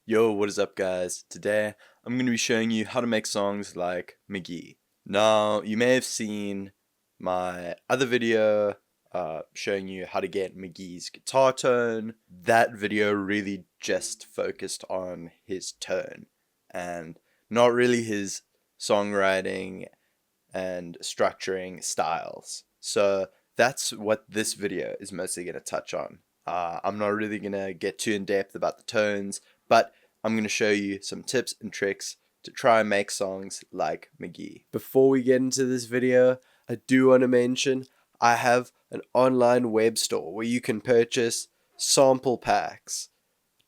Yo, what is up guys? Today I'm going to be showing you how to make songs like Mk.Gee. Now, you may have seen my other video showing you how to get Mk.Gee's guitar tone. That video really just focused on his tone and not really his songwriting and structuring styles. So that's what this video is mostly going to touch on. I'm not really going to get too in depth about the tones, but I'm going to show you some tips and tricks to try and make songs like Mk.Gee. Before we get into this video, I do want to mention I have an online web store where you can purchase sample packs,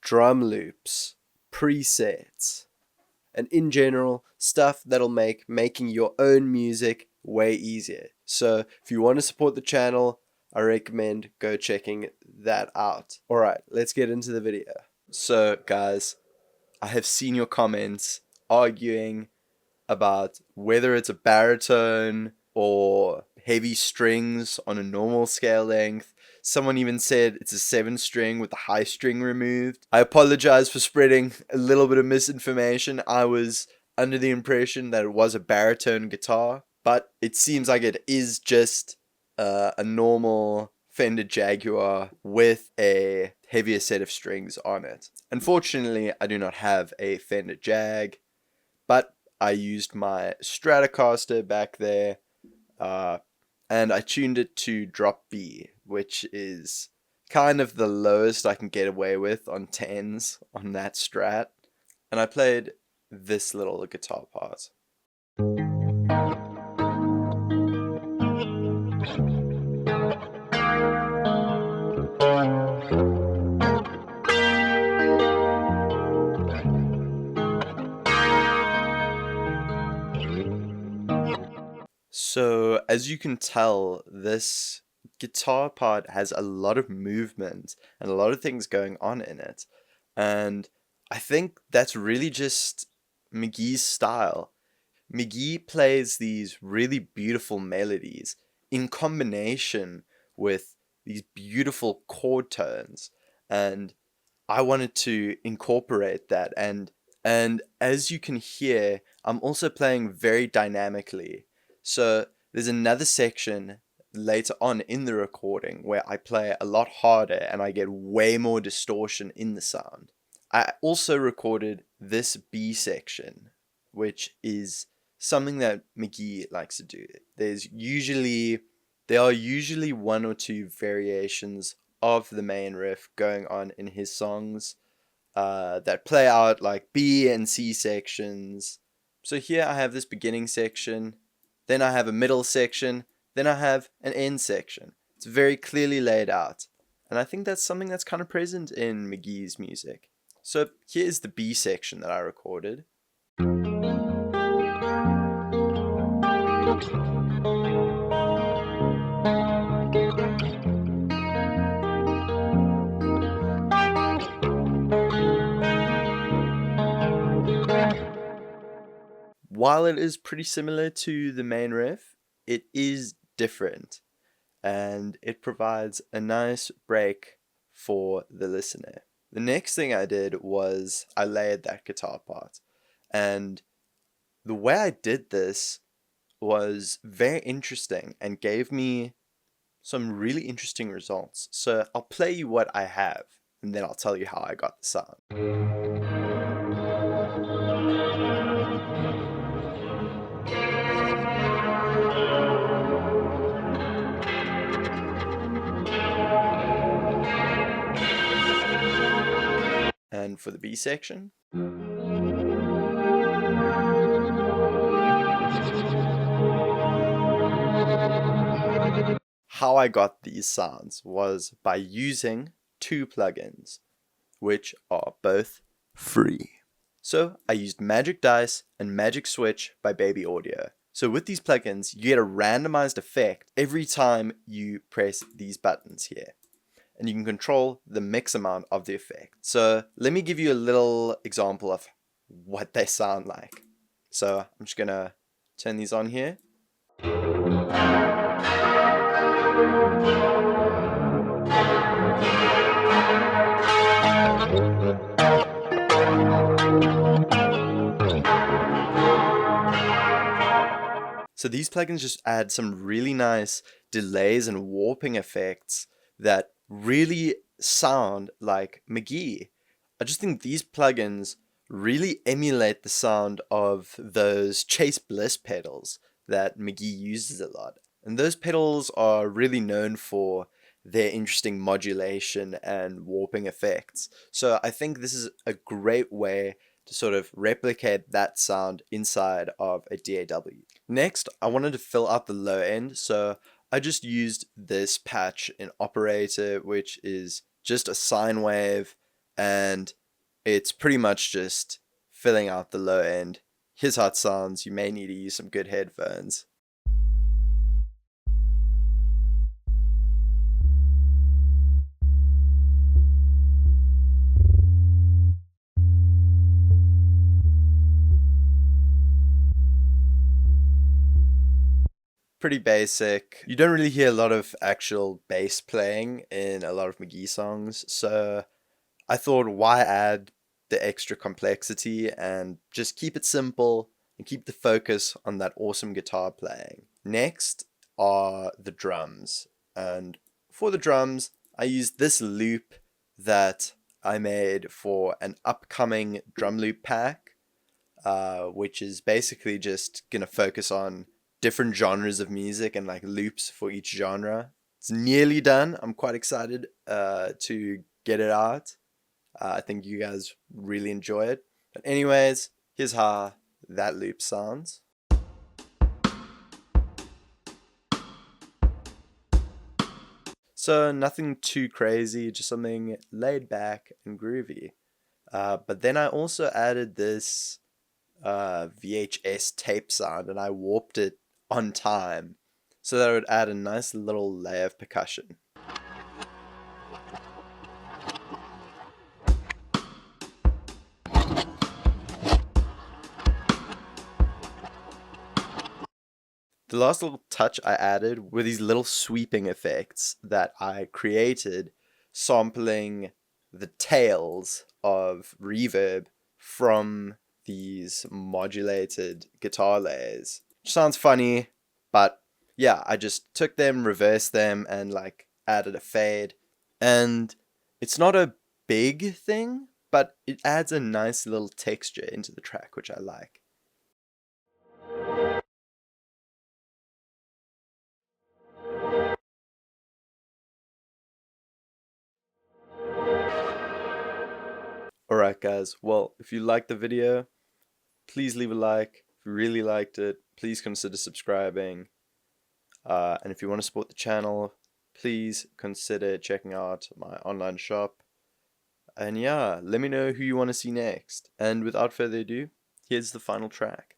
drum loops, presets, and in general, stuff that'll make making your own music way easier. So if you want to support the channel, I recommend go checking that out. Alright, let's get into the video. So guys, I have seen your comments arguing about whether it's a baritone or heavy strings on a normal scale length. Someone even said it's a 7-string with the high string removed. I apologize for spreading a little bit of misinformation. I was under the impression that it was a baritone guitar, but it seems like it is just a normal Fender Jaguar with a heavier set of strings on it. Unfortunately, I do not have a Fender Jag, but I used my Stratocaster back there, and I tuned it to drop B, which is kind of the lowest I can get away with on 10s on that Strat, and I played this little guitar part. So as you can tell, this guitar part has a lot of movement and a lot of things going on in it, and I think that's really just Mk.Gee's style. Mk.Gee plays these really beautiful melodies in combination with these beautiful chord tones, and I wanted to incorporate that, and as you can hear, I'm also playing very dynamically. So there's another section later on in the recording where I play a lot harder and I get way more distortion in the sound. I also recorded this B section, which is something that Mk.Gee likes to do. There are usually one or two variations of the main riff going on in his songs that play out like B and C sections. So here I have this beginning section, then I have a middle section, then I have an end section. It's very clearly laid out, and I think that's something that's kind of present in Mk.Gee's music. So here's the B section that I recorded. While it is pretty similar to the main riff, it is different, and it provides a nice break for the listener. The next thing I did was I layered that guitar part, and the way I did this was very interesting and gave me some really interesting results. So I'll play you what I have, and then I'll tell you how I got the sound. And for the B section, how I got these sounds was by using two plugins, which are both free. So I used Magic Dice and Magic Switch by Baby Audio. So with these plugins, you get a randomized effect every time you press these buttons here, and you can control the mix amount of the effect. So let me give you a little example of what they sound like. So I'm just gonna turn these on here. So these plugins just add some really nice delays and warping effects that really sound like Mk.Gee. I just think these plugins really emulate the sound of those Chase Bliss pedals that Mk.Gee uses a lot. And those pedals are really known for their interesting modulation and warping effects. So I think this is a great way to sort of replicate that sound inside of a DAW. Next, I wanted to fill out the low end, so I just used this patch in Operator, which is just a sine wave, and it's pretty much just filling out the low end. Here's how it sounds. You may need to use some good headphones. Pretty basic. You don't really hear a lot of actual bass playing in a lot of Mk.Gee songs, so I thought why add the extra complexity and just keep it simple and keep the focus on that awesome guitar playing. Next are the drums, and for the drums I used this loop that I made for an upcoming drum loop pack, which is basically just gonna focus on different genres of music and like loops for each genre. It's nearly done. I'm quite excited to get it out. I think you guys really enjoy it. But anyways, here's how that loop sounds. So nothing too crazy, just something laid back and groovy. But then I also added this VHS tape sound, and I warped it on time so that it would add a nice little layer of percussion. The last little touch I added were these little sweeping effects that I created, sampling the tails of reverb from these modulated guitar layers. Sounds funny, but yeah, I just took them, reversed them, and like added a fade. And it's not a big thing, but it adds a nice little texture into the track, which I like. Alright guys, well, if you liked the video, please leave a like. If you really liked it, please consider subscribing. And if you want to support the channel, please consider checking out my online shop. And yeah, let me know who you want to see next. And without further ado, here's the final track.